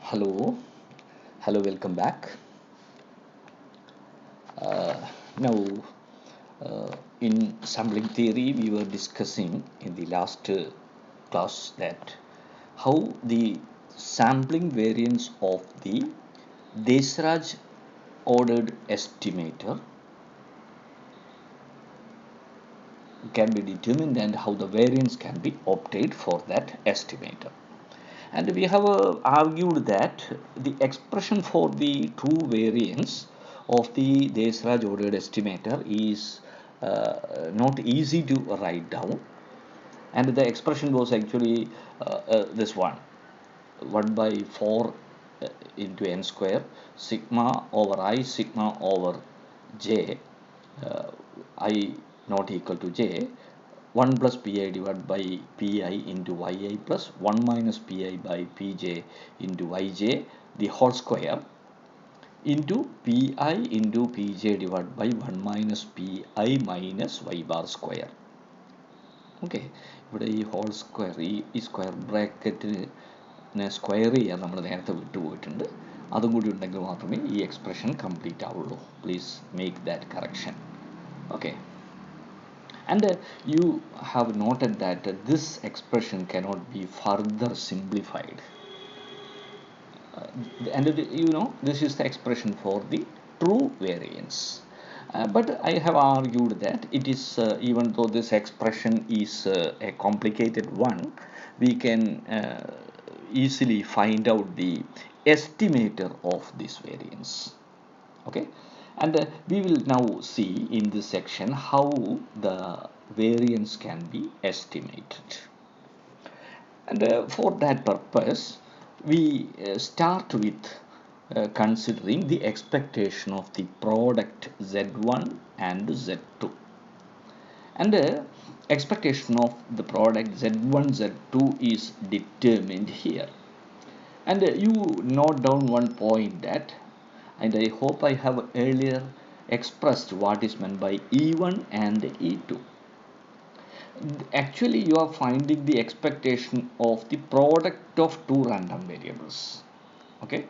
Hello, welcome back. Uh, now, in sampling theory, we were discussing in the last class that how the sampling variance of the Desaraj ordered estimator can be determined and how the variance can be obtained for that estimator. And we have argued that the expression for the true variance of the Desaraj ordered estimator is not easy to write down, and the expression was actually this one 1 by 4 into n square sigma over I sigma over j I not equal to j 1 plus pi divided by pi into yi plus 1 minus pi by pj into yj the whole square into pi into pj divided by 1 minus pi minus y bar square. Okay, ഇവിടെ ഈ whole square ഈ square ബ്രാക്കറ്റിനെ square ചെയ്യാൻ നമ്മൾ നേരത്തെ വിട്ടുപോയിട്ടുണ്ട്. അതും കൂടി ഉണ്ടെങ്കിൽ മാത്രമേ ഈ എക്സ്പ്രഷൻ കംപ്ലീറ്റ് ആവുള്ളൂ. Please make that correction. Okay, and you have noted that this expression cannot be further simplified. And this is the expression for the true variance. But I have argued that it is even though this expression is a complicated one, we can easily find out the estimator of this variance. Okay, and we will now see in this section how the variance can be estimated. And for that purpose, we start with considering the expectation of the product Z1 and Z2. And expectation of the product Z1, Z2 is determined here. And you note down one point that, and I hope I have earlier expressed what is meant by E1 and E2. Actually, you are finding the expectation of the product of two random variables. Okay,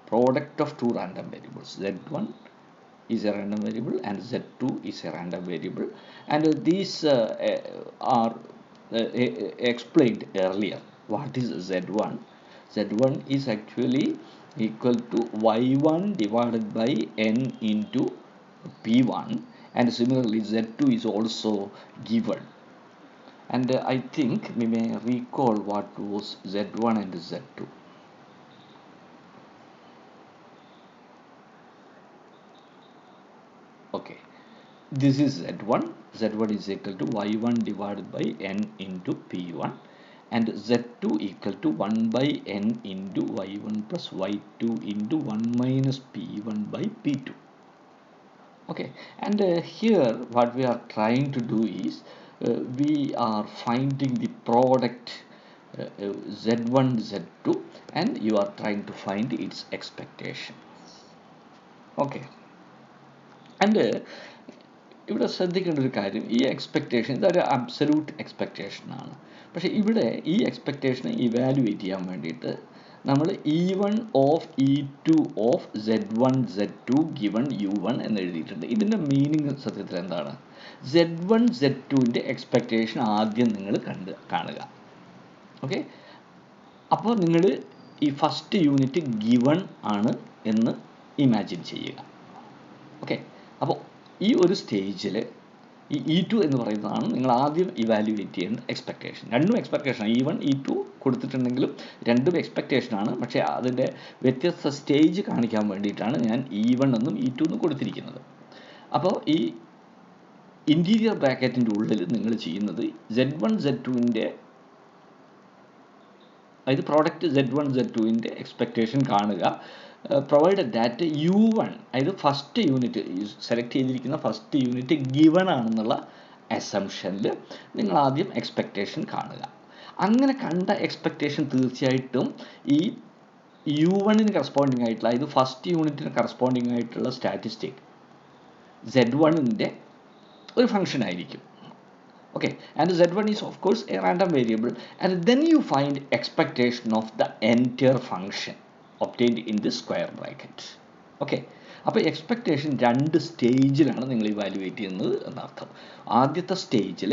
product of two random variables. Z1 is a random variable and Z2 is a random variable, and these are explained earlier. What is Z1? Z1 is actually equal to y1 divided by n into p1, and similarly Z2 is also given. And I think we may recall what was Z1 and Z2. Okay, this is Z1. Z1 is equal to y1 divided by n into p1, and Z2 equal to 1 by n into y1 plus y2 into 1 minus p1 by p2. Okay, and here what we are trying to do is we are finding the product Z1 Z2, and you are trying to find its expectation. Okay, and ഇവിടെ ശ്രദ്ധിക്കേണ്ട ഒരു കാര്യം, ഈ expectation ഇതൊരു absolute എക്സ്പെക്റ്റേഷനാണ്. പക്ഷേ ഇവിടെ ഈ എക്സ്പെക്റ്റേഷനെ evaluate ചെയ്യാൻ വേണ്ടിയിട്ട് നമ്മൾ E1 of E2 of Z1 Z2 given U1 എന്ന് എഴുതിയിട്ടുണ്ട്. ഇതിൻ്റെ മീനിങ് സത്യത്തിൽ എന്താണ്? Z1 Z2ൻ്റെ എക്സ്പെക്റ്റേഷൻ ആദ്യം നിങ്ങൾ കാണുക. ഓക്കെ, അപ്പോൾ നിങ്ങൾ ഈ ഫസ്റ്റ് യൂണിറ്റ് ഗിവൺ ആണ് എന്ന് ഇമാജിൻ ചെയ്യുക. ഓക്കെ, അപ്പോൾ ഈ ഒരു സ്റ്റേജിൽ ഈ E2 എന്ന് പറയുന്നതാണ് നിങ്ങൾ ആദ്യം ഇവാലുവേറ്റ് ചെയ്യുന്ന എക്സ്പെക്റ്റേഷൻ. രണ്ടും എക്സ്പെക്റ്റേഷനാണ്. E1 E2 കൊടുത്തിട്ടുണ്ടെങ്കിലും രണ്ടും എക്സ്പെക്റ്റേഷനാണ്. പക്ഷേ അതിൻ്റെ വ്യത്യസ്ത സ്റ്റേജ് കാണിക്കാൻ വേണ്ടിയിട്ടാണ് ഞാൻ E1 എന്നും E2 എന്നും കൊടുത്തിരിക്കുന്നത്. അപ്പോൾ ഈ ഇൻറ്റീരിയർ ബ്രാക്കറ്റിൻ്റെ ഉള്ളിൽ നിങ്ങൾ ചെയ്യുന്നത് Z1 Z2ൻ്റെ, അതായത് പ്രോഡക്റ്റ് Z1 Z2ൻ്റെ എക്സ്പെക്റ്റേഷൻ കാണുക, പ്രൊവൈഡഡ് ദാറ്റ് U1, അതായത് ഫസ്റ്റ് യൂണിറ്റ് സെലക്ട് ചെയ്തിരിക്കുന്ന ഫസ്റ്റ് യൂണിറ്റ് ഗിവൺ ആണെന്നുള്ള അസംഷനിൽ നിങ്ങൾ ആദ്യം എക്സ്പെക്റ്റേഷൻ കാണുക. അങ്ങനെ കണ്ട എക്സ്പെക്റ്റേഷൻ തീർച്ചയായിട്ടും ഈ U1ന് കറസ്പോണ്ടിങ് ആയിട്ടുള്ള, അതായത് ഫസ്റ്റ് യൂണിറ്റിന് കറസ്പോണ്ടിങ് ആയിട്ടുള്ള സ്റ്റാറ്റിസ്റ്റിക് Z1ൻ്റെ ഒരു ഫംഗ്ഷൻ ആയിരിക്കും. Okay, and Z1 is of course a random variable, and then you find expectation of the entire function. obtained in the square bracket. Okay. അപ്പോൾ എക്സ്പെക്റ്റേഷൻ രണ്ട് സ്റ്റേജിലാണ് നിങ്ങൾ ഇവാലുവേറ്റ് ചെയ്യുന്നത് എന്നർത്ഥം. ആദ്യത്തെ സ്റ്റേജിൽ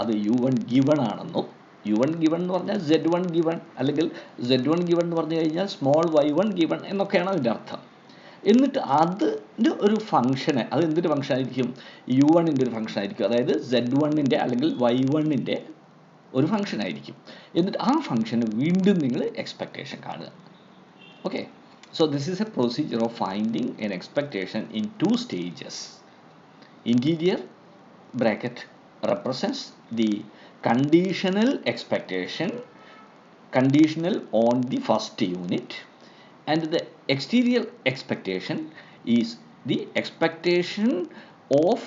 അത് U1 ഗിവൺ ആണെന്നും, U1 ഗിവൺ എന്ന് പറഞ്ഞാൽ Z1 ഗിവൺ, അല്ലെങ്കിൽ Z1 ഗിവൺ എന്ന് പറഞ്ഞു കഴിഞ്ഞാൽ സ്മോൾ y1 ഗിവൺ എന്നൊക്കെയാണ് അതിൻ്റെ അർത്ഥം. എന്നിട്ട് അതിൻ്റെ ഒരു ഫംഗ്ഷന്, അത് എന്തൊരു ഫംഗ്ഷൻ ആയിരിക്കും? U1ൻ്റെ ഒരു ഫംഗ്ഷൻ ആയിരിക്കും, അതായത് Z1ൻ്റെ അല്ലെങ്കിൽ Y1ൻ്റെ ഒരു ഫംഗ്ഷൻ ആയിരിക്കും. എന്നിട്ട് ആ ഫംഗ്ഷന് വീണ്ടും നിങ്ങൾ എക്സ്പെക്റ്റേഷൻ കാണുക. Okay. So this is a procedure of finding an expectation in two stages. Interior bracket represents the conditional expectation, conditional on the first unit, and the exterior expectation is the expectation of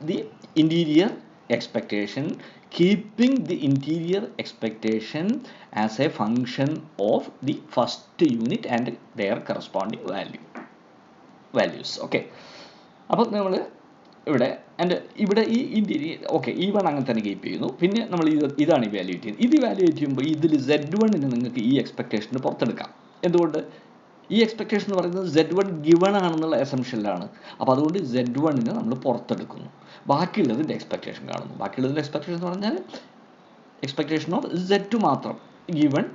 the interior expectation, keeping the interior expectation as a function of the first unit and their corresponding values. Okay. അപ്പോൾ നമ്മൾ ഇവിടെ ഇവിടെ ഈ interior okay E1 അങ്ങനെ തന്നെ keep ചെയ്യുന്നു. പിന്നെ നമ്മൾ ഇതാണ് ഇവാലുവേറ്റ് ചെയ്യുന്നത്. ഇത് ഇവാലുവേറ്റ് ചെയ്യുമ്പോൾ ഇതിൽ Z1ന് നിങ്ങൾക്ക് ഈ എക്സ്പെക്റ്റേഷന് പുറത്തെടുക്കാം. എന്തുകൊണ്ട്? ഈ എക്സ്പെക്റ്റേഷൻ എന്ന് പറയുന്നത് Z1 ഗിവൺ ആണെന്നുള്ള അസംഷനിലാണ്. അപ്പോൾ അതുകൊണ്ട് Z1ന് നമ്മൾ പുറത്തെടുക്കുന്നു, ബാക്കിയുള്ളതിൻ്റെ എക്സ്പെക്റ്റേഷൻ കാണുന്നു. ബാക്കിയുള്ളതിൻ്റെ എക്സ്പെക്റ്റേഷൻ എന്ന് പറഞ്ഞാൽ എക്സ്പെക്റ്റേഷൻ ഓഫ് Z2 മാത്രം, given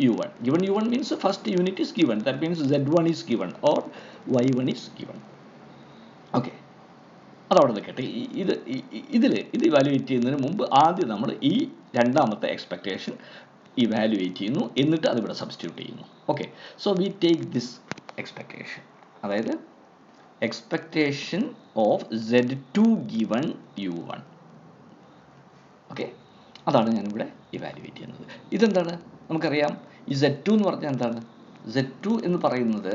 U1. Given U1 means first unit is given. That means Z1 is given or Y1 is given. Okay. അതവിടെ നിൽക്കട്ടെ. ഇത് ഇവാലുവേറ്റ് ചെയ്യുന്നതിന് മുമ്പ് ആദ്യം നമ്മൾ ഈ രണ്ടാമത്തെ എക്സ്പെക്റ്റേഷൻ ഇവാലുവേറ്റ് ചെയ്യുന്നു, എന്നിട്ട് അതിവിടെ സബ്സ്റ്റിറ്റ്യൂട്ട് ചെയ്യുന്നു. Okay. So we take this expectation, അതായത് expectation of Z2 given U1. Okay. അതാണ് ഞാനിവിടെ ഇവാലുവേറ്റ് ചെയ്യുന്നത്. ഇതെന്താണ്? നമുക്കറിയാം ഈ Z2 എന്ന് പറഞ്ഞാൽ എന്താണ്? Z2 എന്ന് പറയുന്നത്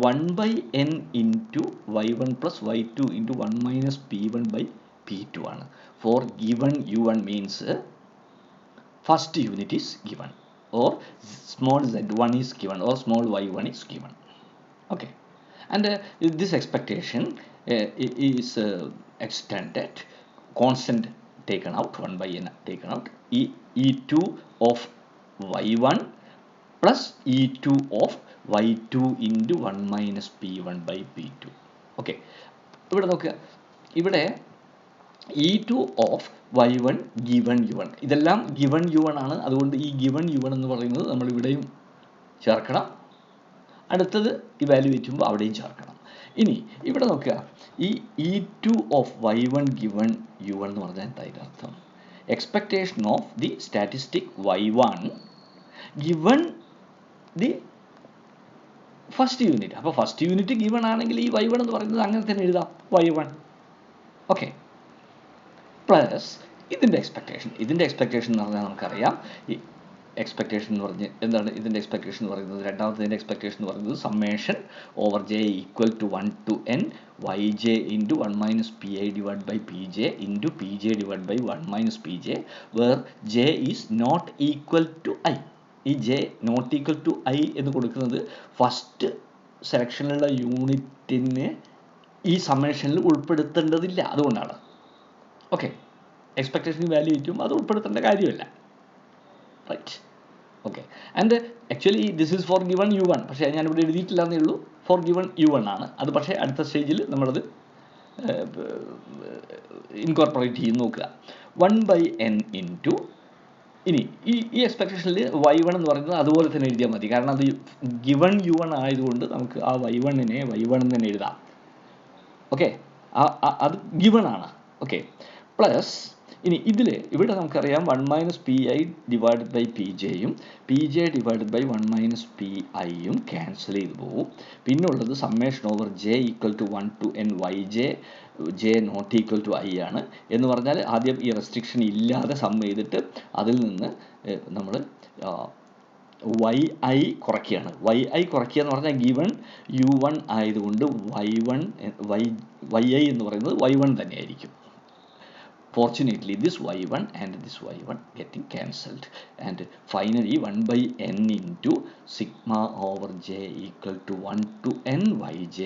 1/n into y1 plus y2 into 1 minus p1 by p2 ആണ്. For given U1 means first unit is given, or small z1 is given, or small y1 is given. Okay. And this expectation is extended, constant taken out, 1/n taken out, E2 of y1 plus E2 of y2 into 1 minus p1 by p2. Okay. ഇവിടെ നോക്കുക, ഇവിടെ E2 of y1 given U1, ഇതെല്ലാം given U1 ആണ്. അതുകൊണ്ട് ഈ given U1 എന്ന് പറയുന്നത് നമ്മൾ ഇവിടെയും ചേർക്കണം, അടുത്തത് ഇവാലുവേറ്റ് ചെയ്യുമ്പോൾ അവിടെയും ചേർക്കണം. ഇനി ഇവിടെ നോക്കുക, ഈ E2 of y1 given U1 എന്ന് പറഞ്ഞാൽ എന്തായാലും അർത്ഥം? Expectation of the statistic y1 given the first unit. അപ്പോൾ ഫസ്റ്റ് യൂണിറ്റ് ഗിവൺ ആണെങ്കിൽ ഈ y1 എന്ന് പറയുന്നത് അങ്ങനെ തന്നെ എഴുതാം, y1. ഓക്കെ. പ്ലസ് ഇതിൻ്റെ എക്സ്പെക്റ്റേഷൻ എന്ന് പറഞ്ഞാൽ നമുക്കറിയാം, ഈ എക്സ്പെക്റ്റേഷൻ എന്ന് പറഞ്ഞ് എന്താണ്? ഇതിൻ്റെ എക്സ്പെക്റ്റേഷൻ എന്ന് പറയുന്നത്, രണ്ടാമത്തതിൻ്റെ എക്സ്പെക്റ്റേഷൻ എന്ന് പറയുന്നത് summation over j equal to 1 to n yj into 1 minus P I divide by P J into P J divide by 1 minus P J, where j is not equal to I. ഈ j not equal to I എന്ന് കൊടുക്കുന്നത് first സെലക്ഷനിലുള്ള യൂണിറ്റിന് ഈ സമ്മേഷനിൽ ഉൾപ്പെടുത്തേണ്ടതില്ല, അതുകൊണ്ടാണ്. Okay. Expectation value ചെയ്യുമ്പോൾ അത് ഉൾപ്പെടുത്തേണ്ട കാര്യമില്ല. Right. Okay. And actually this is for given U1, പക്ഷേ ഞാനിവിടെ എഴുതിയിട്ടില്ല എന്നേ ഉള്ളൂ. ഫോർ ഗിവൺ U1 ആണ് അത്. പക്ഷേ അടുത്ത സ്റ്റേജിൽ നമ്മളത് ഇൻകോർപ്പറേറ്റ് ചെയ്ത് നോക്കുക. 1/n ഇൻറ്റു, ഇനി ഈ എക്സ്പെക്റ്റേഷനിൽ y1 എന്ന് പറയുന്നത് അതുപോലെ തന്നെ എഴുതിയാൽ മതി, കാരണം അത് ഗിവൺ U1 ആയതുകൊണ്ട് നമുക്ക് ആ y1നെ y1 തന്നെ എഴുതാം. ഓക്കെ. അത് ഗിവൺ ആണ്. ഓക്കെ. പ്ലസ് ഇനി ഇവിടെ നമുക്കറിയാം 1 minus P I divide by P ജെയും P J divide by 1 minus P ഐയും ക്യാൻസൽ ചെയ്ത് പോവും. പിന്നുള്ളത് summation over J equal to 1 to n Y J not equal to I ആണ്. എന്ന് പറഞ്ഞാൽ ആദ്യം ഈ റെസ്ട്രിക്ഷൻ ഇല്ലാതെ സം ചെയ്തിട്ട് അതിൽ നിന്ന് നമ്മൾ വൈ ഐ കുറയ്ക്കുകയാണ്. വൈ ഐ കുറയ്ക്കുക എന്ന് പറഞ്ഞാൽ ഗിവൺ U1 ആയതുകൊണ്ട് വൈ ഐ എന്ന് പറയുന്നത് y1 തന്നെയായിരിക്കും. Fortunately, this y1 and this y1 getting cancelled, and finally 1/n into sigma over j equal to 1 to n yj,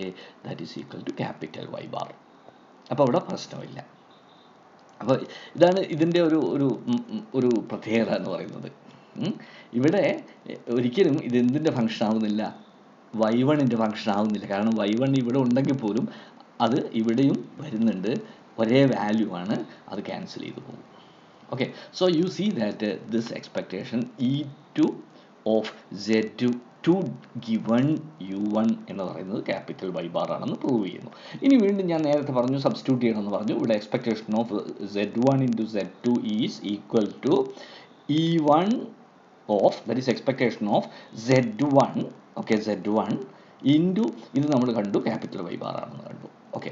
that is equal to capital Y bar. അപ്പോൾ അവിടെ പ്രശ്നമില്ല. അപ്പോൾ ഇതാണ് ഇതിൻ്റെ ഒരു പ്രത്യേകത എന്ന് പറയുന്നത്. ഇവിടെ ഒരിക്കലും ഇത് എന്തിൻ്റെ ഫംഗ്ഷൻ ആവുന്നില്ല, y1ൻ്റെ ഫംഗ്ഷൻ ആവുന്നില്ല. കാരണം y1 ഇവിടെ ഉണ്ടെങ്കിൽ പോലും അത് ഇവിടെയും വരുന്നുണ്ട്, ഒരേ വാല്യൂ ആണ്, അത് ക്യാൻസൽ ചെയ്തു പോകും. Okay, so you see that this expectation E2 of Z2 given U1 എന്ന് പറയുന്നത് ക്യാപിറ്റൽ Y ബാർ ആണെന്ന് പ്രൂവ് ചെയ്യുന്നു. ഇനി വീണ്ടും ഞാൻ നേരത്തെ പറഞ്ഞു സബ്സ്റ്റിറ്റ്യൂട്ട് ചെയ്യണമെന്ന് പറഞ്ഞു. ഇവിടെ expectation of Z1 into Z2 is equal to E1 of, that is expectation of Z1, okay, Z1 into ഇത് നമ്മൾ കണ്ടു ക്യാപിറ്റൽ Y ബാർ ആണെന്ന് കണ്ടു. ഓക്കെ,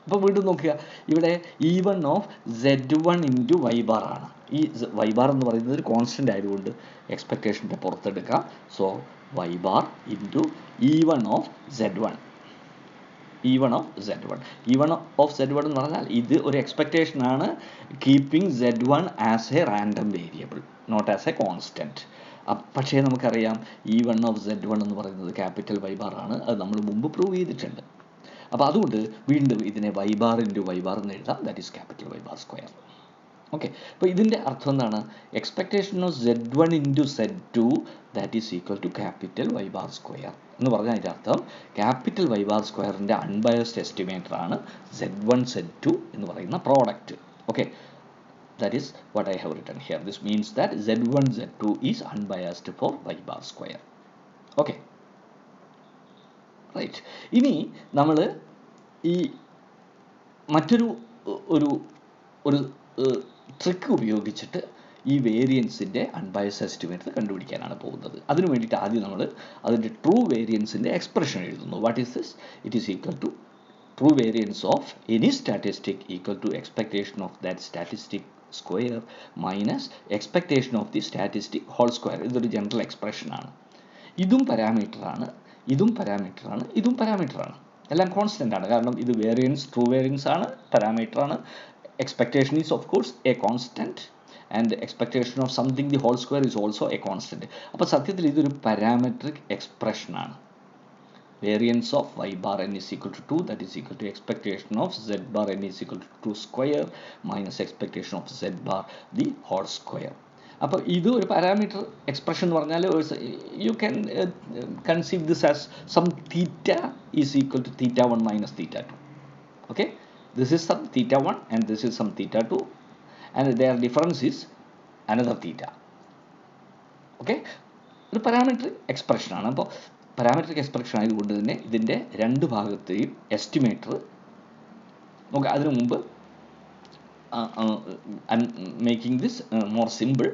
അപ്പോൾ വീണ്ടും നോക്കുക, ഇവിടെ E1 of Z1 into Y bar ആണ്. ഈ Y ബാർ എന്ന് പറയുന്നത് ഒരു കോൺസ്റ്റൻ്റ് ആയതുകൊണ്ട് എക്സ്പെക്റ്റേഷൻ്റെ പുറത്തെടുക്കാം. So Y bar into E1 of Z1. E1 of Z1. E1 of Z1 എന്ന് പറഞ്ഞാൽ ഇത് ഒരു എക്സ്പെക്റ്റേഷൻ ആണ്, keeping Z1 as a random variable, not as a constant. പക്ഷേ നമുക്കറിയാം E1 ഓഫ് Z1 എന്ന് പറയുന്നത് ക്യാപിറ്റൽ Y ബാർ ആണ്. അത് നമ്മൾ മുമ്പ് പ്രൂവ് ചെയ്തിട്ടുണ്ട്. അപ്പോൾ അതുകൊണ്ട് വീണ്ടും ഇതിനെ Y bar into Y bar എന്ന് എഴുതാം, that is capital Y bar square. Okay, അപ്പോൾ ഇതിൻ്റെ അർത്ഥം എന്താണ്? Expectation of Z1 into Z2 that is equal to capital Y bar square എന്ന് പറഞ്ഞാൽ അതിൻ്റെ അർത്ഥം ക്യാപിറ്റൽ Y ബാർ സ്ക്വയറിൻ്റെ അൺബയസ്ഡ് എസ്റ്റിമേറ്റർ ആണ് Z1 Z2 എന്ന് പറയുന്ന product. Okay, that is what I have written here. This means that Z1 Z2 is unbiased for Y bar square. Okay, right. ഇനി നമ്മൾ ഈ മറ്റൊരു ഒരു ട്രിക്ക് ഉപയോഗിച്ചിട്ട് ഈ വേരിയൻസിൻ്റെ അൺബയസ്ഡ് എസ്റ്റിമേറ്റ് കണ്ടുപിടിക്കാനാണ് പോകുന്നത്. അതിനു വേണ്ടിയിട്ട് ആദ്യം നമ്മൾ അതിൻ്റെ ട്രൂ വേരിയൻസിൻ്റെ എക്സ്പ്രഷൻ എഴുതുന്നു. What is this? It is equal to true variance of any statistic equal to expectation of that statistic square minus expectation of the statistic whole square. ഇതൊരു ജനറൽ എക്സ്പ്രഷനാണ്. ഇതും പാരാമീറ്ററാണ്, ഇതും പാരാമീറ്ററാണ്, ഇതും പാരാമീറ്ററാണ്. എല്ലാം കോൺസ്റ്റൻ്റ് ആണ്. കാരണം ഇത് വേരിയൻസ്, ട്രൂ വേരിയൻസ് ആണ്, പാരാമീറ്ററാണ്. Expectation is of course a constant and expectation of something the whole square is also a constant. അപ്പോൾ സത്യത്തിൽ ഇതൊരു പാരാമെട്രിക് എക്സ്പ്രഷനാണ്. Variance of y bar n is equal to 2, that is equal to expectation of z bar n is equal to 2 square minus expectation of z bar the whole square. അപ്പോൾ ഇത് ഒരു parameter expression എന്ന് പറഞ്ഞാൽ you can conceive this as some theta is equal to θ1 minus θ2. Okay, this is some θ1 and this is some θ2 and their difference is another theta. Okay, ഒരു parameter എക്സ്പ്രഷനാണ്. അപ്പോൾ parametric expression ആയതുകൊണ്ട് തന്നെ ഇതിൻ്റെ രണ്ട് ഭാഗത്തെയും estimator നമുക്ക് അതിനു മുമ്പ് making this more simple,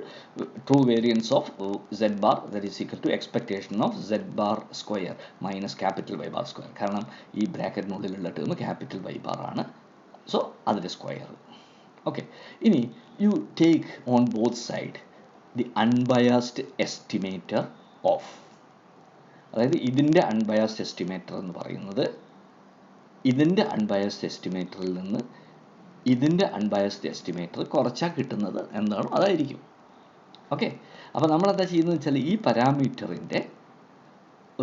true variance of z bar that is equal to expectation of z bar square minus capital Y bar square. കാരണം ഈ ബ്രാക്കറ്റിനുള്ളിലുള്ള ടേം ക്യാപിറ്റൽ Y ബാർ ആണ്, സോ അതിൻ്റെ സ്ക്വയർ. ഓക്കെ, ഇനി you take on both side the unbiased estimator of, അതായത് ഇതിൻ്റെ unbiased estimator എന്ന് പറയുന്നത് ഇതിൻ്റെ അൺബയാസ്ഡ് എസ്റ്റിമേറ്ററിൽ നിന്ന് ഇതിൻ്റെ അൺബയാസ്ഡ് എസ്റ്റിമേറ്റർ കുറച്ചാൽ കിട്ടുന്നത് എന്താണോ അതായിരിക്കും. ഓക്കെ, അപ്പോൾ നമ്മളെന്താ ചെയ്യുന്നത് വെച്ചാൽ ഈ പാരാമീറ്ററിൻ്റെ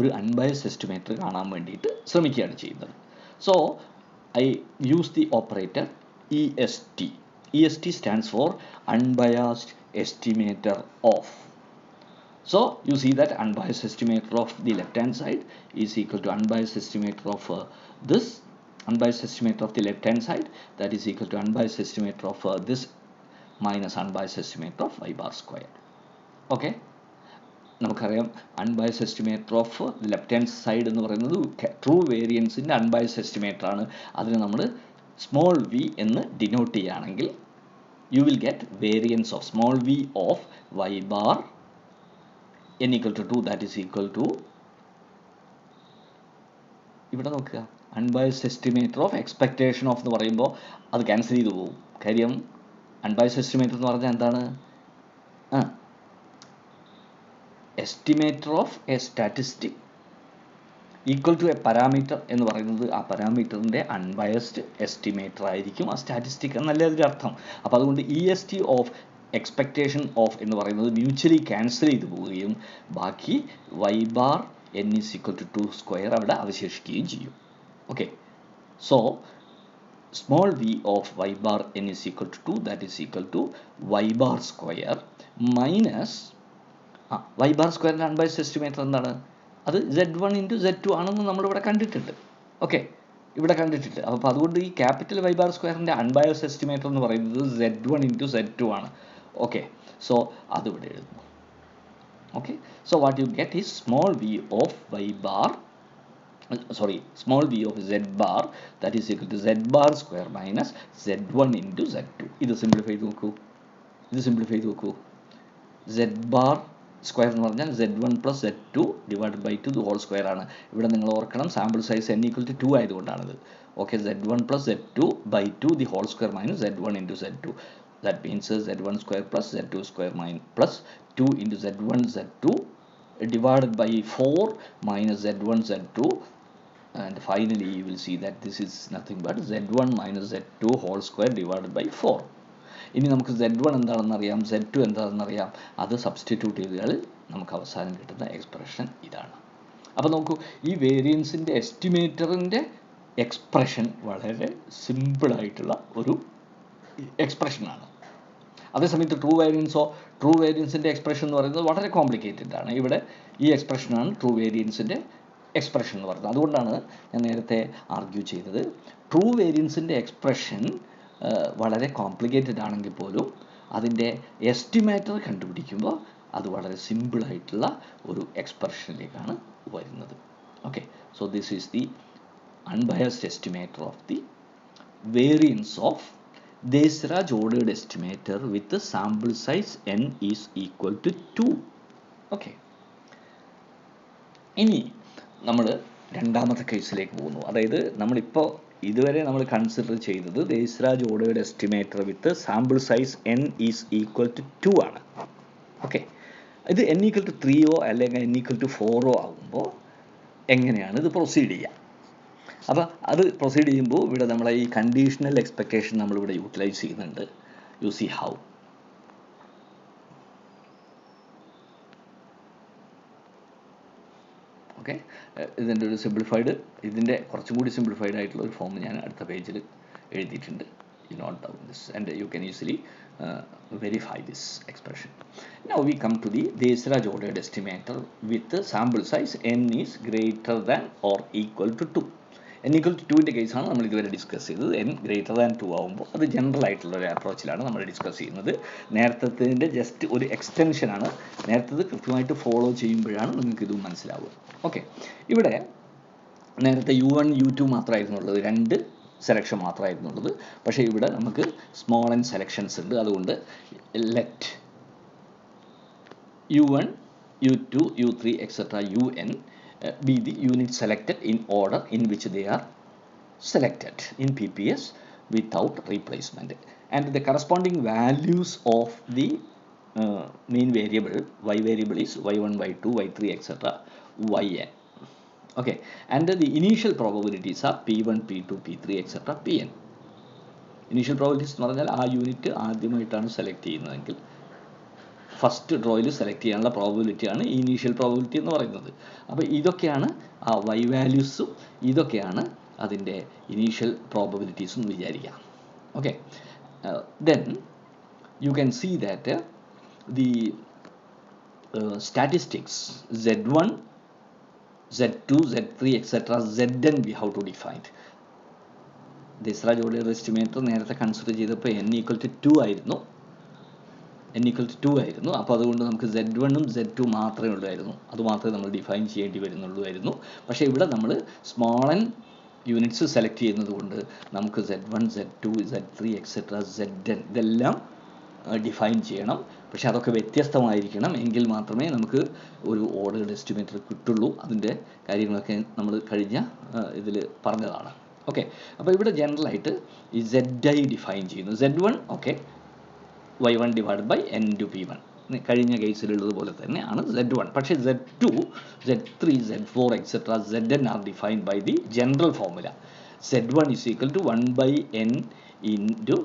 ഒരു അൺബയാസ്ഡ് എസ്റ്റിമേറ്റർ കാണാൻ വേണ്ടിയിട്ട് ശ്രമിക്കുകയാണ് ചെയ്യുന്നത്. So I use the operator EST. EST stands for unbiased estimator of. So you see that unbiased estimator of the left hand side is equal to unbiased estimator of this unbiased estimator of the left hand side, that is equal to unbiased estimator of this minus unbiased estimator of y bar square. Okay, നമുക്കറിയാം unbiased estimator of left hand side എന്ന് പറയുന്നത് true വേരിയൻസിൻ്റെ unbiased estimator ആണ്. അതിന് നമ്മൾ small v എന്ന് denote ചെയ്യുകയാണെങ്കിൽ you will get variance of small v of y bar n equal to 2, that is equal to, ഇവിടെ നോക്കുക, unbiased estimator of expectation of എന്ന് പറയുമ്പോൾ അത് ക്യാൻസൽ ചെയ്തു പോകും. കാര്യം അൺബയസ്ഡ് എസ്റ്റിമേറ്റർ എന്ന് പറഞ്ഞാൽ എന്താണ്? Estimator of a statistic equal to a parameter എന്ന് പറയുന്നത് ആ പാരാമീറ്ററിൻ്റെ അൺബയസ്ഡ് എസ്റ്റിമേറ്റർ ആയിരിക്കും ആ സ്റ്റാറ്റിസ്റ്റിക് എന്നല്ലേ അതിൻ്റെ അർത്ഥം. അപ്പോൾ അതുകൊണ്ട് EST ഓഫ് എക്സ്പെക്റ്റേഷൻ ഓഫ് എന്ന് പറയുന്നത് മ്യൂച്വലി ക്യാൻസൽ ചെയ്തു പോവുകയും ബാക്കി y bar n is equal to 2 square അവിടെ അവശേഷിക്കുകയും ചെയ്യും. Okay, so small v of y bar n is equal to 2, that is equal to y bar square minus Y bar സ്ക്വയറിൻ്റെ unbiased estimator എന്താണ്? അത് Z1 into Z2 ആണെന്ന് നമ്മളിവിടെ കണ്ടിട്ടുണ്ട്. Okay, ഇവിടെ കണ്ടിട്ടുണ്ട്. അപ്പോൾ അതുകൊണ്ട് ഈ ക്യാപിറ്റൽ വൈ ബാർ സ്ക്വയറിൻ്റെ അൺബയസ്ഡ് എസ്റ്റിമേറ്റർ എന്ന് പറയുന്നത് Z1 ഇൻറ്റു Z2 ആണ്. ഓക്കെ, സോ അതിവിടെ എഴുതുന്നു. Okay, so what you get is small v of y bar, small v of z bar, that is equal to z bar square minus z1 into z2. ഇത് simplify ചെയ്ത് നോക്കൂ, z bar square എന്ന് പറഞ്ഞാൽ z1 plus z2 divide by 2 whole square ആണ്. ഇവിടെ നിങ്ങൾ ഓർക്കണം sample size n equal to 2 ആയതുകൊണ്ടാണിത്. Okay, z1 plus z2 by 2 the whole square minus z1 into z2. That means z1 square plus z2 square minus plus 2 into z1 z2 divided by 4 minus z1 z2, and finally you will see that this is nothing but z1 minus z2 whole square divided by 4. ഇനി നമുക്ക് z1 എന്താണെന്ന് അറിയാം, z2 എന്താണെന്ന് അറിയാം. അത് substitute ചെയ്താൽ നമുക്ക് അവസാനം കിട്ടുന്ന എക്സ്പ്രഷൻ ഇതാണ്. അപ്പോൾ നോക്കൂ, ഈ വേരിയൻസിൻ്റെ എസ്റ്റിമേറ്ററിൻ്റെ എക്സ്പ്രഷൻ വളരെ സിമ്പിളായിട്ടുള്ള ഒരു എക്സ്പ്രഷനാണ്. അതേസമയത്ത് ട്രൂ വേരിയൻസിൻ്റെ എക്സ്പ്രഷൻ എന്ന് പറയുന്നത് വളരെ കോംപ്ലിക്കേറ്റഡ് ആണ്. ഇവിടെ ഈ എക്സ്പ്രഷനാണ് ട്രൂ വേരിയൻസിൻ്റെ എക്സ്പ്രഷൻ എന്ന് പറയുന്നത്. അതുകൊണ്ടാണ് ഞാൻ നേരത്തെ ആർഗ്യൂ ചെയ്തത് ട്രൂ വേരിയൻസിൻ്റെ എക്സ്പ്രഷൻ വളരെ കോംപ്ലിക്കേറ്റഡ് ആണെങ്കിൽ പോലും അതിൻ്റെ എസ്റ്റിമേറ്റർ കണ്ടുപിടിക്കുമ്പോൾ അത് വളരെ സിമ്പിളായിട്ടുള്ള ഒരു എക്സ്പ്രഷനിലേക്കാണ് വരുന്നത്. Okay, so this is the unbiased estimator of the variance of Desargues ordered estimator with the sample size n is equal to 2. Okay, ഇനി നമ്മൾ രണ്ടാമത്തെ കേസിലേക്ക് പോകുന്നു. അതായത് നമ്മളിപ്പോൾ ഇതുവരെ നമ്മൾ കൺസിഡർ ചെയ്തത് Desargues ordered estimator with sample size n is equal to 2 ആണ്. ഓക്കെ, ഇത് n equal to 3 അല്ലെങ്കിൽ n equal to 4 ആകുമ്പോൾ എങ്ങനെയാണ് ഇത് പ്രൊസീഡ് ചെയ്യുക? അപ്പോൾ അത് പ്രൊസീഡ് ചെയ്യുമ്പോൾ ഇവിടെ നമ്മളെ ഈ കണ്ടീഷണൽ എക്സ്പെക്റ്റേഷൻ നമ്മളിവിടെ യൂട്ടിലൈസ് ചെയ്യുന്നുണ്ട്. You see how. ഓക്കെ, ഇതിൻ്റെ ഒരു ഇതിൻ്റെ കുറച്ചും കൂടി സിംപ്ലിഫൈഡ് ആയിട്ടുള്ള ഒരു ഫോം ഞാൻ അടുത്ത പേജിൽ എഴുതിയിട്ടുണ്ട്. You note down this and you can easily verify this expression. Now we come to the Desargues ordered estimator with sample size n is greater than or equal to 2. n equal to 2ൻ്റെ കേസാണ് നമ്മൾ ഇതുവരെ discuss ചെയ്തത്. n greater than 2 ആകുമ്പോൾ അത് general ആയിട്ടുള്ള ഒരു അപ്രോച്ചിലാണ് നമ്മൾ discuss ചെയ്യുന്നത്. നേരത്തെ ജസ്റ്റ് ഒരു എക്സ്റ്റൻഷനാണ്. നേരത്തെ കൃത്യമായിട്ട് ഫോളോ ചെയ്യുമ്പോഴാണ് നിങ്ങൾക്ക് ഇത് മനസ്സിലാവുക. ഓക്കെ, ഇവിടെ നേരത്തെ u1 u2 മാത്രമായിരുന്നുള്ളത്, 2 സെലക്ഷൻ മാത്രമായിരുന്നുള്ളത്. പക്ഷേ ഇവിടെ നമുക്ക് സ്മോൾ n സെലക്ഷൻസ് ഉണ്ട്. അതുകൊണ്ട് let u1 u2 u3 etc. un be the units selected in order in which they are selected in PPS without replacement, and the corresponding values of the mean variable y variable is y1 y2 y3 etc. yn. Okay, and the initial probabilities are p1 p2 p3 etc. pn. Initial probabilities എന്ന് പറഞ്ഞാൽ ആ unit ആദ്യമായിട്ടാണ് select ചെയ്യുന്നതെങ്കിൽ first ഡ്രോയിൽ select ചെയ്യാനുള്ള പ്രോബബിലിറ്റിയാണ് initial probability എന്ന് പറയുന്നത്. അപ്പോൾ ഇതൊക്കെയാണ് ആ വൈ വാല്യൂസും ഇതൊക്കെയാണ് അതിൻ്റെ ഇനീഷ്യൽ പ്രോബബിലിറ്റീസും എന്ന് വിചാരിക്കാം. Okay, then you can see that the statistics z1 z2 z3 etc. zn we have to define. Desargues ordered estimator നേരത്തെ കൺസിഡർ ചെയ്തപ്പോൾ n equal to 2 ആയിരുന്നു. അപ്പോൾ അതുകൊണ്ട് നമുക്ക് z1ഉം z2 മാത്രമേ ഉള്ളായിരുന്നു. അതുമാത്രമേ നമ്മൾ ഡിഫൈൻ ചെയ്യേണ്ടി വരുന്നുള്ളൂ. പക്ഷേ ഇവിടെ നമ്മൾ സ്മോൾ n യൂണിറ്റ്സ് സെലക്ട് ചെയ്യുന്നത് കൊണ്ട് നമുക്ക് z1 z2 z3 etc. zn ഇതെല്ലാം ഡിഫൈൻ ചെയ്യണം. പക്ഷേ അതൊക്കെ വ്യത്യസ്തമായിരിക്കണം. എങ്കിൽ മാത്രമേ നമുക്ക് ഒരു ഓർഡേർഡ് എസ്റ്റിമേറ്റർ കിട്ടുള്ളൂ. അതിൻ്റെ കാര്യങ്ങളൊക്കെ നമ്മൾ കഴിഞ്ഞ ഇതിൽ പറഞ്ഞതാണ്. ഓക്കെ, അപ്പോൾ ഇവിടെ ജനറലായിട്ട് ഈ zi ഡിഫൈൻ ചെയ്യുന്നു. z1 okay y1 divide by n to p1 കഴിഞ്ഞ കേസിലുള്ളതുപോലെ തന്നെയാണ് z1. പക്ഷേ z2 z3 z4 etc. zn are defined by the general formula. z1 is equal to 1 by n into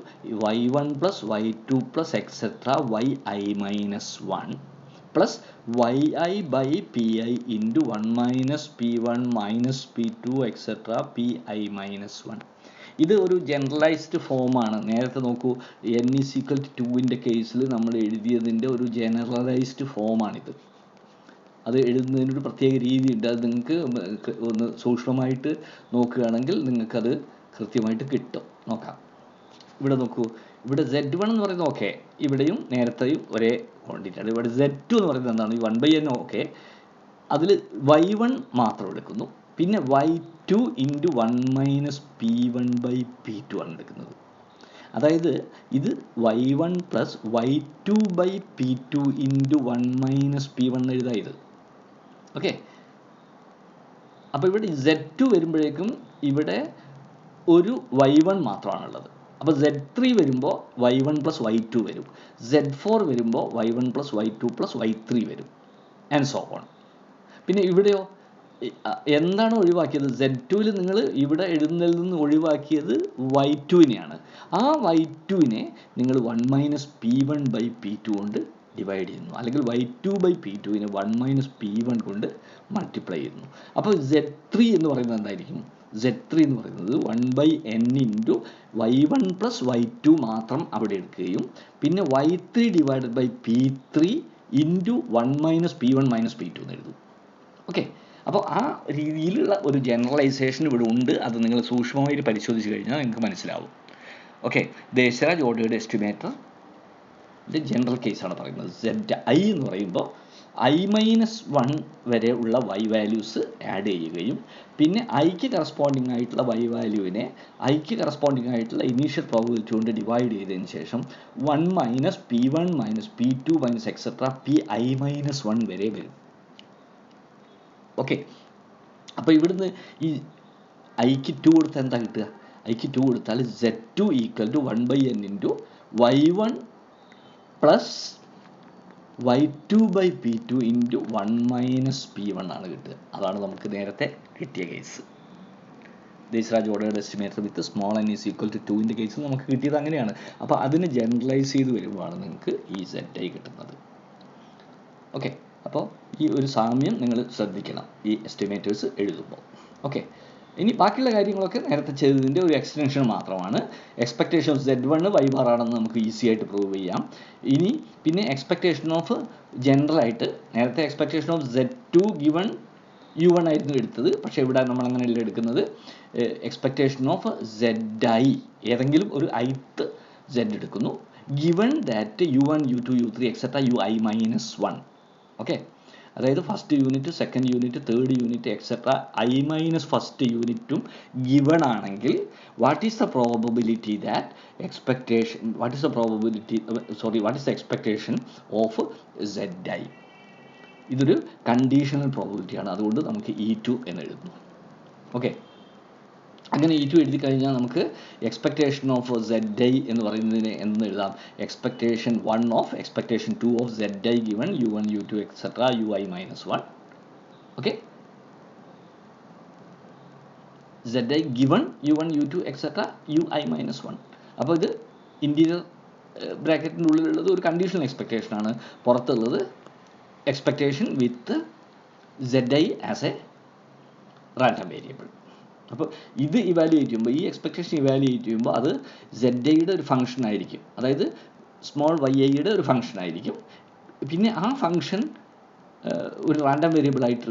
y1 plus y2 plus etc. yi minus 1 plus yi by pi into 1 minus p1 minus p2 etc. pi minus 1. ഇത് ഒരു generalised ഫോമാണ്. നേരത്തെ നോക്കൂ, n = 2ൻ്റെ കേസിൽ നമ്മൾ എഴുതിയതിൻ്റെ ഒരു generalised ഫോമാണിത്. അത് എഴുതുന്നതിനൊരു പ്രത്യേക രീതിയുണ്ട്. അത് നിങ്ങൾക്ക് ഒന്ന് സൂക്ഷ്മമായിട്ട് നോക്കുകയാണെങ്കിൽ നിങ്ങൾക്കത് കൃത്യമായിട്ട് കിട്ടും. നോക്കാം. ഇവിടെ നോക്കൂ, ഇവിടെ Z1 എന്ന് പറയുന്നത് ഓക്കെ, ഇവിടെയും നേരത്തെയും ഒരേ ക്വാണ്ടിറ്റി ആണ്. ഇവിടെ Z2 എന്ന് പറയുന്നത് എന്താണ്? ഈ 1/n ഓക്കെ, അതിൽ y1 മാത്രം എടുക്കുന്നു. പിന്നെ y2 × 1 - p1/p2 ആണ് എടുക്കുന്നത്. അതായത് ഇത് y1 + y2/p2 × 1 - p1 എഴുതാം ഇത്. ഓക്കെ, അപ്പോൾ ഇവിടെ Z2 വരുമ്പോഴേക്കും ഇവിടെ ഒരു y1 മാത്രമാണുള്ളത്. അപ്പോൾ Z3 വരുമ്പോൾ y1 + y2 വരും. Z4 വരുമ്പോൾ y1 + y2 + y3 വരും, ആൻഡ് സോ ഓൺ. പിന്നെ ഇവിടെയോ എന്താണ് ഒഴിവാക്കിയത്? Z2ൽ നിങ്ങൾ ഇവിടെ എഴുതുന്നതിൽ നിന്ന് ഒഴിവാക്കിയത് y2നെയാണ്. ആ y2നെ നിങ്ങൾ 1 - p1/p2 കൊണ്ട് ഡിവൈഡ് ചെയ്യുന്നു, അല്ലെങ്കിൽ y2/p2നെ 1 - p1 കൊണ്ട് മൾട്ടിപ്ലൈ ചെയ്യുന്നു. അപ്പോൾ Z3 എന്ന് പറയുന്നത് എന്തായിരിക്കും? Z3 എന്ന് പറയുന്നത് 1/n × y1 + y2 മാത്രം അവിടെ എടുക്കുകയും പിന്നെ y3 / p3 × 1 - p1 - p2 എന്ന് എഴുതും. ഓക്കെ, അപ്പോൾ ആ രീതിയിലുള്ള ഒരു ജനറലൈസേഷൻ ഇവിടെ ഉണ്ട്. അത് നിങ്ങൾ സൂക്ഷ്മമായിട്ട് പരിശോധിച്ച് കഴിഞ്ഞാൽ നിങ്ങൾക്ക് മനസ്സിലാവും. Okay, Desraj ordered estimator general കേസാണ് പറയുന്നത്. Zi എന്ന് പറയുമ്പോൾ i-1 വരെ ഉള്ള y വാല്യൂസ് ആഡ് ചെയ്യുകയും പിന്നെ ഐക്ക് കറസ്പോണ്ടിങ് ആയിട്ടുള്ള y വാല്യൂവിനെ ഐക്ക് കറസ്പോണ്ടിങ് ആയിട്ടുള്ള ഇനീഷ്യൽ പ്രോബബിലിറ്റി കൊണ്ട് ഡിവൈഡ് ചെയ്തതിന് ശേഷം 1 - p1 - p2 etc. pi-1 വരെ വരും. ഓക്കെ, അപ്പോൾ ഇവിടുന്ന് ഈ ഐക്ക് 2 കൊടുത്താൽ എന്താ കിട്ടുക? ഐക്ക് 2 കൊടുത്താൽ Z2 = 1/n × y1 + y2/p2 × 1 - p1 ആണ് കിട്ടുക. അതാണ് നമുക്ക് നേരത്തെ കിട്ടിയ case. Desraj ordered estimator with small n = 2ൻ്റെ കേസ് നമുക്ക് കിട്ടിയത് അങ്ങനെയാണ്. അപ്പോൾ അതിന് ജനറലൈസ് ചെയ്ത് വരുമ്പോഴാണ് നിങ്ങൾക്ക് ഈ Zi കിട്ടുന്നത്. ഓക്കെ, അപ്പോൾ ഈ ഒരു സാമ്യം നിങ്ങൾ ശ്രദ്ധിക്കണം ഈ എസ്റ്റിമേറ്റേഴ്സ് എഴുതുമ്പോൾ. ഓക്കെ, ഇനി ബാക്കിയുള്ള കാര്യങ്ങളൊക്കെ നേരത്തെ ചെയ്തതിൻ്റെ ഒരു എക്സ്റ്റൻഷൻ മാത്രമാണ്. Expectation of Z1 y bar ആണെന്ന് നമുക്ക് ഈസി ആയിട്ട് പ്രൂവ് ചെയ്യാം. ഇനി പിന്നെ എക്സ്പെക്റ്റേഷൻ ഓഫ് ജനറലായിട്ട് നേരത്തെ expectation of Z2 given u1 ആയിരുന്നു എടുത്തത്. പക്ഷേ ഇവിടെ നമ്മൾ അങ്ങനെയല്ല എടുക്കുന്നത്. എക്സ്പെക്റ്റേഷൻ ഓഫ് Zi ഏതെങ്കിലും ഒരു ith Z എടുക്കുന്നു, given that u1 u2 u3 etc. ui-1. Okay, അതായത് first unit, second unit, third unit etcetera i- first യൂണിറ്റും ഗിവൺ ആണെങ്കിൽ what is the probability that expectation what is the expectation of Zi? ഇതൊരു conditional പ്രോബബിലിറ്റിയാണ്. അതുകൊണ്ട് നമുക്ക് E2 എന്ന് എഴുതുന്നു. Okay, അങ്ങനെ E2 എഴുതി കഴിഞ്ഞാൽ നമുക്ക് എക്സ്പെക്റ്റേഷൻ ഓഫ് Zi എന്ന് പറയുന്നതിന് എന്ന് എഴുതാം? Expectation 1 of expectation 2 of Zi given u1 u2 etc. ui-1. Okay, Zi given u1 u2 etc. ui-1. അപ്പോൾ ഇത് ഇൻറ്റീരിയർ ബ്രാക്കറ്റിൻ്റെ ഉള്ളിലുള്ളത് ഒരു കണ്ടീഷണൽ എക്സ്പെക്റ്റേഷൻ ആണ്. പുറത്തുള്ളത് expectation with Zi as a random variable. അപ്പോൾ ഇത് ഇവാലുവേറ്റ് ചെയ്യുമ്പോൾ, ഈ എക്സ്പെക്റ്റേഷൻ ഇവാലുവേറ്റ് ചെയ്യുമ്പോൾ അത് Ziയുടെ ഒരു ഫംഗ്ഷൻ ആയിരിക്കും, അതായത് സ്മോൾ yiയുടെ ഒരു ഫംഗ്ഷൻ ആയിരിക്കും. പിന്നെ ആ ഫംഗ്ഷൻ ഒരു റാൻഡം വേരിയബിളായിട്ട്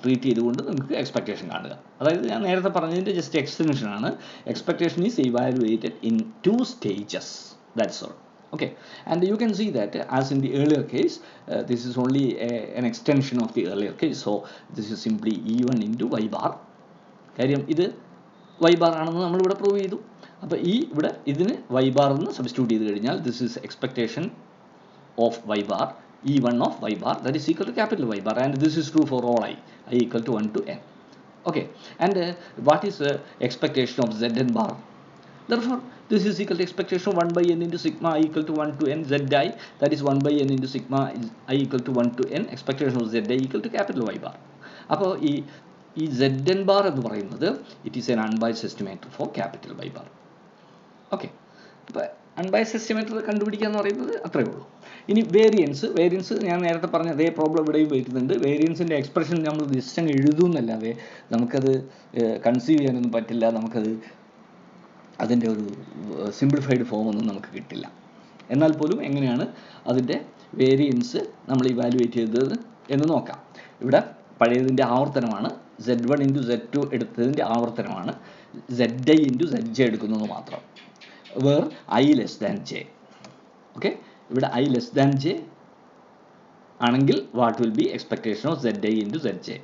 ട്രീറ്റ് ചെയ്തുകൊണ്ട് നമുക്ക് എക്സ്പെക്റ്റേഷൻ കാണുക. അതായത് ഞാൻ നേരത്തെ പറഞ്ഞതിൻ്റെ ജസ്റ്റ് എക്സ്റ്റൻഷനാണ്. Expectation is evaluated in 2 stages. That's all. Okay, and you can see that as in the earlier case, this is only an extension of the earlier case. So this is simply E1 × y bar. കാര്യം ഇത് y bar ആണെന്ന് നമ്മൾ ഇവിടെ prove ചെയ്തു. അപ്പോൾ ഈ ഇവിടെ ഇതിന് y ബാർ എന്ന് സബ്സ്റ്റിറ്റ്യൂട്ട് ചെയ്ത് കഴിഞ്ഞാൽ this is expectation of y bar E1 of y bar, that is equal to capital Y bar, and this is true for all I equal to 1 to n. Okay, and what is expectation of Zn bar? Therefore this is equal to expectation of 1/n into sigma I equal to 1 to n Zi, that is 1/n into sigma I equal to 1 to n, expectation of Zi equal to capital Y bar. അപ്പോൾ ഈ Zn bar എന്ന് പറയുന്നത് it is an unbiased estimator for capital Y bar. Okay, അപ്പോൾ unbiased estimator കണ്ടുപിടിക്കുക എന്ന് പറയുന്നത് അത്രയേ ഉള്ളൂ. ഇനി വേരിയൻസ് ഞാൻ നേരത്തെ പറഞ്ഞ അതേ പ്രോബ്ലം ഇവിടെയും വരുന്നുണ്ട്. വേരിയൻസിൻ്റെ എക്സ്പ്രഷൻ നമ്മൾ ജസ്റ്റ് അങ്ങ് എഴുതുന്നല്ലാതെ നമുക്കത് കൺസീവ് ചെയ്യാനൊന്നും പറ്റില്ല. നമുക്കത് അതിൻ്റെ ഒരു സിംപ്ലിഫൈഡ് ഫോം ഒന്നും നമുക്ക് കിട്ടില്ല. എന്നാൽ പോലും എങ്ങനെയാണ് അതിൻ്റെ വേരിയൻസ് നമ്മൾ ഇവാലുവേറ്റ് ചെയ്തത് എന്ന് നോക്കാം. ഇവിടെ പഴയതിൻ്റെ ആവർത്തനമാണ്, Z1 ഇൻറ്റു Z2 എടുത്തതിൻ്റെ ആവർത്തനമാണ്, Zi ഇൻറ്റു Zj എടുക്കുന്നത് മാത്രം. Where I less than J. Okay, ഇവിടെ I ലെസ് ദാൻ J ആണെങ്കിൽ what will be expectation of Zi into Zj.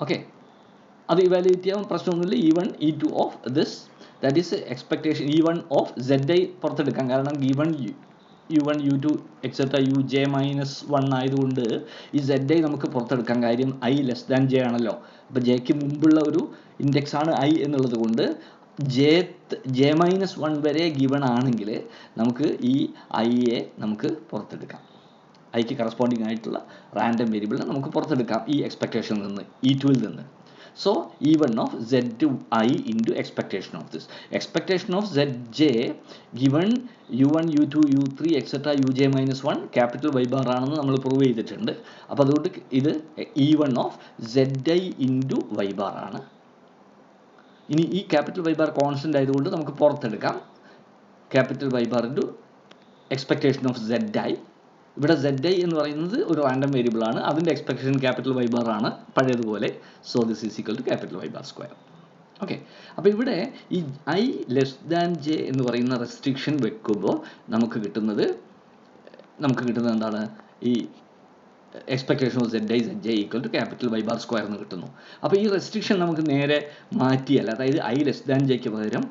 Okay, അത് ഇവാലുവേറ്റ് ചെയ്യാൻ പ്രശ്നമൊന്നുമില്ല. E1 E2 of this, that is expectation E1 of Zi പുറത്തെടുക്കാം. കാരണം given U1 U2 etcetera Uj minus 1 ആയതുകൊണ്ട് ഈ Zi നമുക്ക് പുറത്തെടുക്കാൻ. കാര്യം I ലെസ് ദാൻ J ആണല്ലോ. അപ്പോൾ ജെക്ക് മുമ്പുള്ള ഒരു ഇൻഡെക്സ് ആണ് I എന്നുള്ളത് കൊണ്ട് J മൈനസ് 1 വരെ ഗിവൺ ആണെങ്കിൽ നമുക്ക് ഈ Iയെ നമുക്ക് പുറത്തെടുക്കാം. ഐക്ക് കറസ്പോണ്ടിങ് ആയിട്ടുള്ള റാൻഡം വേരിയബിളിനെ നമുക്ക് പുറത്തെടുക്കാം ഈ എക്സ്പെക്ടേഷനിൽ നിന്ന്, E2-ൽ നിന്ന്. So E1 of Zi into expectation of this. Expectation of Zj given U1, U2, U3 etc. Uj minus 1 capital Y bar ആണെന്ന് നമ്മൾ പ്രൂവ് ചെയ്തിട്ടുണ്ട്. അപ്പോൾ അതുകൊണ്ട് ഇത് E1 of Zi into Y bar ആണ്. ഇനി ഈ ക്യാപിറ്റൽ Y bar കോൺസ്റ്റന്റ് ആയതുകൊണ്ട് നമുക്ക് പുറത്തെടുക്കാം capital Y bar into expectation of Zi. ഇവിടെ Zi എന്ന് പറയുന്നത് ഒരു റാൻഡം വേരിയബിൾ ആണ്, അതിൻ്റെ എക്സ്പെക്ടേഷൻ ക്യാപിറ്റൽ Y bar ആണ് പഴയതുപോലെ. So this is equal to capital Y bar square. Okay, അപ്പോൾ ഇവിടെ ഈ I ലെസ് ദാൻ J എന്ന് പറയുന്ന റെസ്ട്രിക്ഷൻ വെക്കുമ്പോൾ നമുക്ക് കിട്ടുന്നത് എന്താണ്? ഈ expectation of Zj equal to capital Y bar square എന്ന് കിട്ടുന്നു. അപ്പോൾ ഈ റെസ്ട്രിക്ഷൻ നമുക്ക് നേരെ മാറ്റിയല്ല, അതായത് I ലെസ് ദാൻ Jയ്ക്ക് പകരം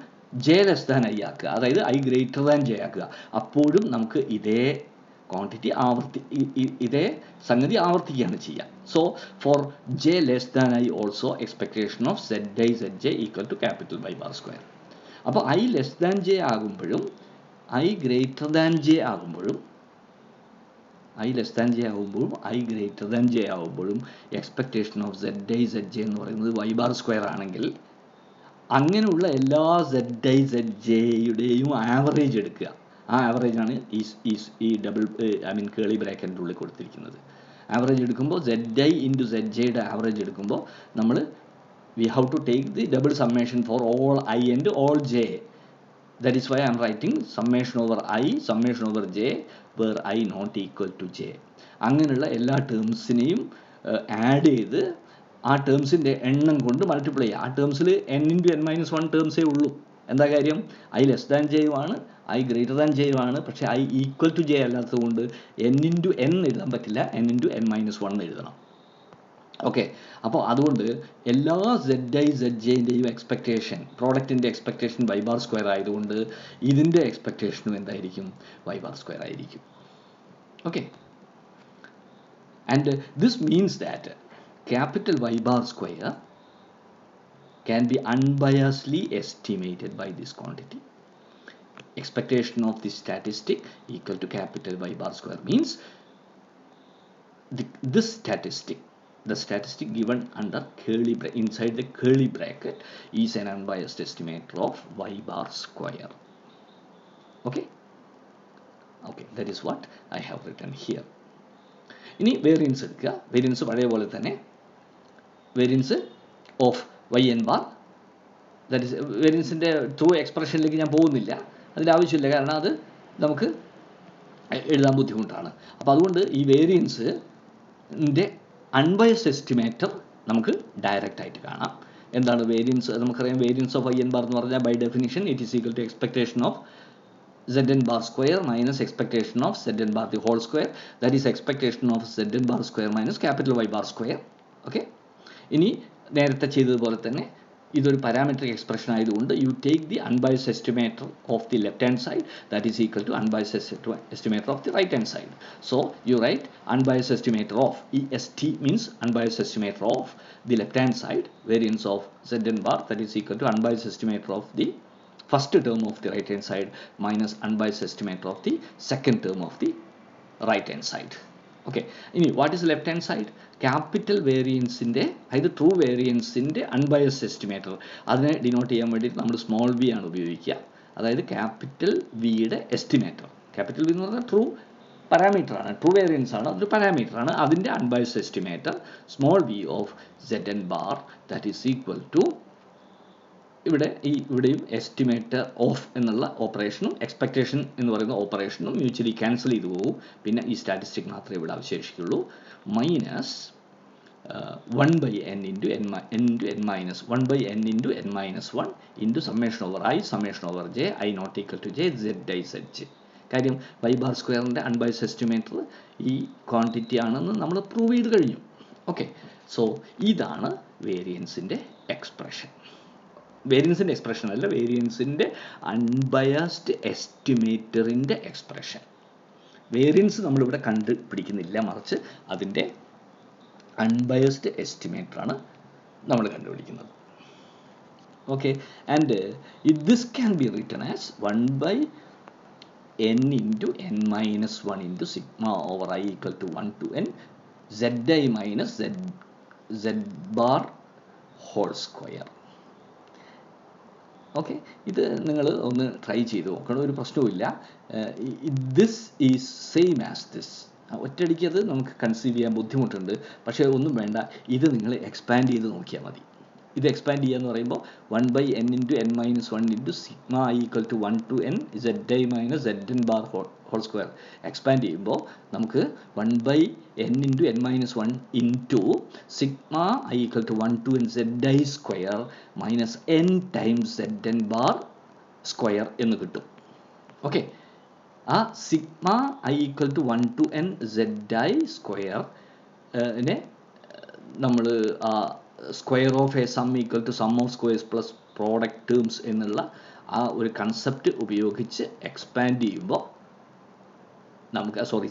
J ലെസ് ദാൻ I ആക്കുക, അതായത് I ഗ്രേറ്റർ ദാൻ J ആക്കുക. അപ്പോഴും നമുക്ക് ഇതേ ക്വാണ്ടിറ്റി ഇതേ സംഗതി ആവർത്തിക്കുകയാണ് ചെയ്യുക. So for J less than I also expectation of Zj equal to capital Y bar square. അപ്പോൾ I ലെസ് ദാൻ J ആകുമ്പോഴും I ഗ്രേറ്റർ ദാൻ J ആകുമ്പോഴും I ഗ്രേറ്റർ ദാൻ J ആകുമ്പോഴും എക്സ്പെക്ടേഷൻ ഓഫ് Zj എന്ന് പറയുന്നത് Y bar square ആണെങ്കിൽ അങ്ങനെയുള്ള എല്ലാ Zjയുടെയും average എടുക്കുക. ആ ആവറേജാണ് ഈ കേളി ബ്രാക്കറ്റിൻ്റെ ഉള്ളിൽ കൊടുത്തിരിക്കുന്നത്. ആവറേജ് എടുക്കുമ്പോൾ Zi ഇൻറ്റു Zjയുടെ ആവറേജ് എടുക്കുമ്പോൾ നമ്മൾ we have to take the double summation for all I and all J. That is why I am writing summation over I, summation over J, where I not equal to J. അങ്ങനെയുള്ള എല്ലാ ടേംസിനെയും add ചെയ്ത് ആ ടേംസിൻ്റെ എണ്ണം കൊണ്ട് multiply ചെയ്യുക. ആ ടേംസിൽ n into n minus 1 ടേംസേ ഉള്ളൂ. എന്താ കാര്യം? I ലെസ് ദാൻ Jയുമാണ്, I ഗ്രേറ്റർ ദാൻ Jയുമാണ്. പക്ഷേ I ഈക്വൽ ടു J അല്ലാത്തതുകൊണ്ട് n ഇൻറ്റു n എഴുതാൻ പറ്റില്ല, n ഇൻറ്റു n മൈനസ് 1 എഴുതണം. ഓക്കെ, അപ്പോൾ അതുകൊണ്ട് എല്ലാ Zjൻ്റെയും എക്സ്പെക്ടേഷൻ, പ്രോഡക്റ്റിൻ്റെ എക്സ്പെക്ടേഷൻ Y bar സ്ക്വയർ ആയതുകൊണ്ട് ഇതിൻ്റെ എക്സ്പെക്ടേഷനും എന്തായിരിക്കും? Y bar സ്ക്വയർ ആയിരിക്കും. Okay, and this means that capital Y bar square can be unbiasedly estimated by this quantity. Expectation of this statistic equal to capital Y bar square means this statistic, the statistic given under curly inside the curly bracket is an unbiased estimator of Y bar square. Okay, that is what I have written here. ഇനി variance എടുക്കുക. Variance പഴയ പോലെ തന്നെ variance of yn bar, that is വേരിയൻസിൻ്റെ true എക്സ്പ്രഷനിലേക്ക് ഞാൻ പോകുന്നില്ല, അതിൻ്റെ ആവശ്യമില്ല, കാരണം അത് നമുക്ക് എഴുതാൻ ബുദ്ധിമുട്ടാണ്. അപ്പോൾ അതുകൊണ്ട് ഈ വേരിയൻസിൻ്റെ അൺബയസ്ഡ് എസ്റ്റിമേറ്റർ നമുക്ക് ഡയറക്റ്റ് ആയിട്ട് കാണാം. എന്താണ് വേരിയൻസ്? നമുക്കറിയാം വേരിയൻസ് ഓഫ് yn bar എന്ന് പറഞ്ഞാൽ by definition it is equal to expectation of Zn bar square minus expectation of Zn bar the whole square, that is expectation of Zn bar square minus capital Y bar square. Okay, ഇനി നേരത്തെ ചെയ്തതുപോലെ തന്നെ ഇതൊരു parametric expression ആയതുകൊണ്ട് you take the unbiased estimator of the left hand side, that is equal to unbiased estimator of the right hand side. So you write unbiased estimator of EST means unbiased estimator of the left hand side variance of Zn bar, that is equal to unbiased estimator of the first term of the right hand side minus unbiased estimator of the second term of the right hand side. Okay, ഇനി what is left hand side? Capital വേരിയൻസിൻ്റെ, അതായത് true വേരിയൻസിൻ്റെ unbiased estimator, അതിനെ denote ചെയ്യാൻ വേണ്ടിയിട്ട് നമ്മൾ small V ആണ് ഉപയോഗിക്കുക. അതായത് ക്യാപിറ്റൽ വിയുടെ എസ്റ്റിമേറ്റർ, ക്യാപിറ്റൽ വി എന്ന് പറഞ്ഞാൽ ട്രൂ പാരാമീറ്റർ ആണ്, ട്രൂ വേരിയൻസ് ആണ്, അതൊരു പാരാമീറ്റർ ആണ്. അതിൻ്റെ unbiased estimator small V of Zn bar, that is equal to ഇവിടെയും എസ്റ്റിമേറ്റർ ഓഫ് എന്നുള്ള ഓപ്പറേഷനും എക്സ്പെക്റ്റേഷൻ എന്ന് പറയുന്ന ഓപ്പറേഷനും മ്യൂച്വലി ക്യാൻസൽ ചെയ്തു പോകും. പിന്നെ ഈ സ്റ്റാറ്റിസ്റ്റിക് മാത്രമേ ഇവിടെ അവശേഷിക്കുള്ളൂ. Minus 1 by n into n minus 1 by n into n minus 1 into summation over I summation over j I not equal to j z I z j. കാര്യം y ബാർ സ്ക്വയറിൻ്റെ unbiased estimator ഈ quantity ആണെന്ന് നമ്മൾ prove ചെയ്ത് കഴിഞ്ഞു. Okay, so ഇതാണ് വേരിയൻസിൻ്റെ expression. വേരിയൻസിൻ്റെ expression അല്ല, വേരിയൻസിൻ്റെ unbiased എസ്റ്റിമേറ്ററിൻ്റെ expression. Variance നമ്മളിവിടെ കണ്ടുപിടിക്കുന്നില്ല, മറിച്ച് അതിൻ്റെ അൺബയസ്ഡ് എസ്റ്റിമേറ്ററാണ് നമ്മൾ കണ്ടുപിടിക്കുന്നത്. Okay, and this can be written as 1 by n into n minus 1 into sigma over I equal to 1 to n zi minus z bar whole square. Okay, ഇത് നിങ്ങൾ ഒന്ന് try ചെയ്ത് നോക്കണം, ഒരു പ്രശ്നവുമില്ല. This is same as this. ഒറ്റയടിക്ക് അത് നമുക്ക് കൺസീവ് ചെയ്യാൻ ബുദ്ധിമുട്ടുണ്ട്, പക്ഷേ ഒന്നും വേണ്ട, ഇത് നിങ്ങൾ എക്സ്പാൻഡ് ചെയ്ത് നോക്കിയാൽ മതി. ഇത് എക്സ്പാൻഡ് ചെയ്യുക എന്ന് പറയുമ്പോൾ 1 by n into n minus 1 into sigma I equal to 1 to n zi minus zn bar whole square expand ചെയ്യുമ്പോൾ നമുക്ക് 1 by n into n minus 1 into sigma I equal to 1 to n zi square minus n times zn bar square എന്ന് കിട്ടും. Okay, ആ sigma I equal to 1 to n zi square നെ നമ്മൾ ആ square of a sum equal to sum of squares plus product terms എന്നുള്ള ആ ഒരു concept ഉപയോഗിച്ച് എക്സ്പാൻഡ് ചെയ്യുമ്പോൾ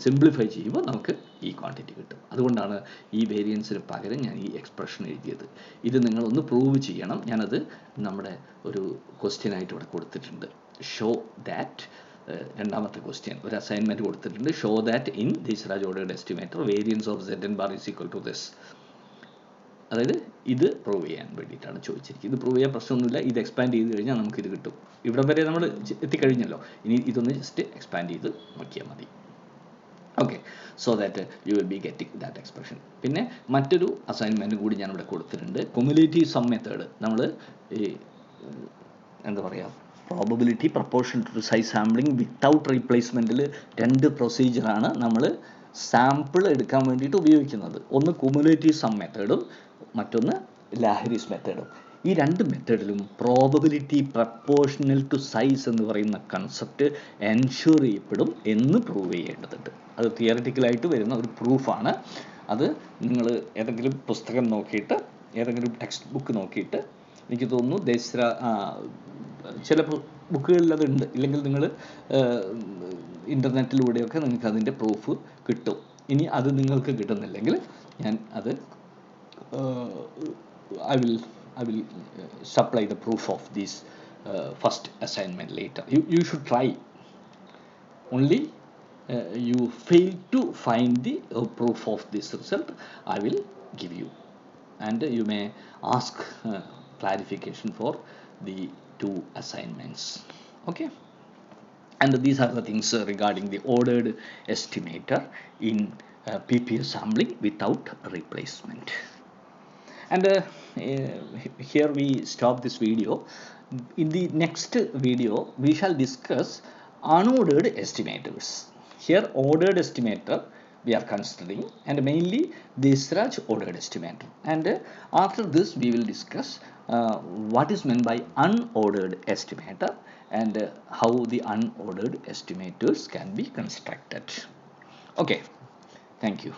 സിംപ്ലിഫൈ ചെയ്യുമ്പോൾ നമുക്ക് ഈ ക്വാണ്ടിറ്റി കിട്ടും. അതുകൊണ്ടാണ് ഈ വേരിയൻസിന് പകരം ഞാൻ ഈ എക്സ്പ്രഷൻ എഴുതിയത്. ഇത് നിങ്ങളൊന്ന് പ്രൂവ് ചെയ്യണം. ഞാനത് നമ്മുടെ ഒരു ക്വസ്റ്റ്യനായിട്ട് ഇവിടെ കൊടുത്തിട്ടുണ്ട്. ഷോ ദാറ്റ്, രണ്ടാമത്തെ ക്വസ്റ്റ്യൻ ഒരു അസൈൻമെൻറ്റ് കൊടുത്തിട്ടുണ്ട്. Show that in Desraj ordered estimator variance of zn bar is equal to this. അതായത് ഇത് പ്രൂവ് ചെയ്യാൻ വേണ്ടിയിട്ടാണ് ചോദിച്ചിരിക്കുന്നത്. ഇത് പ്രൂവ് ചെയ്യാൻ പ്രശ്നമൊന്നുമില്ല, ഇത് എക്സ്പാൻഡ് ചെയ്ത് കഴിഞ്ഞാൽ നമുക്കിത് കിട്ടും. ഇവിടെ വരെ നമ്മൾ എത്തിക്കഴിഞ്ഞല്ലോ, ഇനി ഇതൊന്ന് ജസ്റ്റ് എക്സ്പാൻഡ് ചെയ്ത് നോക്കിയാൽ മതി. Okay, so that you will be getting that expression. പിന്നെ മറ്റൊരു അസൈൻമെൻറ്റ് കൂടി ഞാനിവിടെ കൊടുത്തിട്ടുണ്ട്. Cumulative sum method. നമ്മൾ ഈ എന്താ പറയുക, probability proportion to size sampling without റീപ്ലേസ്മെൻറ്റിൽ 2 പ്രൊസീജിയറാണ് നമ്മൾ സാമ്പിൾ എടുക്കാൻ വേണ്ടിയിട്ട് ഉപയോഗിക്കുന്നത്. ഒന്ന് കുമുലേറ്റീവ് സം മെത്തേഡും മറ്റൊന്ന് ലാഹരീസ് മെത്തേഡും. ഈ 2 മെത്തേഡിലും പ്രോബബിലിറ്റി പ്രപ്പോർഷണൽ ടു സൈസ് എന്ന് പറയുന്ന കൺസെപ്റ്റ് എൻഷുർ ചെയ്യപ്പെടും എന്ന് പ്രൂവ് ചെയ്യേണ്ടതുണ്ട്. അത് തിയററ്റിക്കലായിട്ട് വരുന്ന ഒരു പ്രൂഫാണ്. അത് നിങ്ങൾ ഏതെങ്കിലും പുസ്തകം നോക്കിയിട്ട്, ഏതെങ്കിലും ടെക്സ്റ്റ് ബുക്ക് നോക്കിയിട്ട്, എനിക്ക് തോന്നുന്നു ചില ബുക്കുകളിൽ അതുണ്ട്, ഇല്ലെങ്കിൽ നിങ്ങൾ ഇൻ്റർനെറ്റിലൂടെയൊക്കെ നിങ്ങൾക്ക് അതിൻ്റെ പ്രൂഫ് കിട്ടും. ഇനി അത് നിങ്ങൾക്ക് കിട്ടുന്നില്ലെങ്കിൽ ഞാൻ അത് I will supply the proof of this first assignment later. You should try. Only you fail to find the proof of this result, I will give you, and you may ask clarification for the 2 assignments. Okay, and these are the things regarding the ordered estimator in PPS sampling without replacement. And here we stop this video. In the next video we shall discuss unordered estimators. Here ordered estimator we are considering, and mainly this Raj ordered estimator, and after this we will discuss what is meant by unordered estimator and how the unordered estimators can be constructed. Okay, thank you.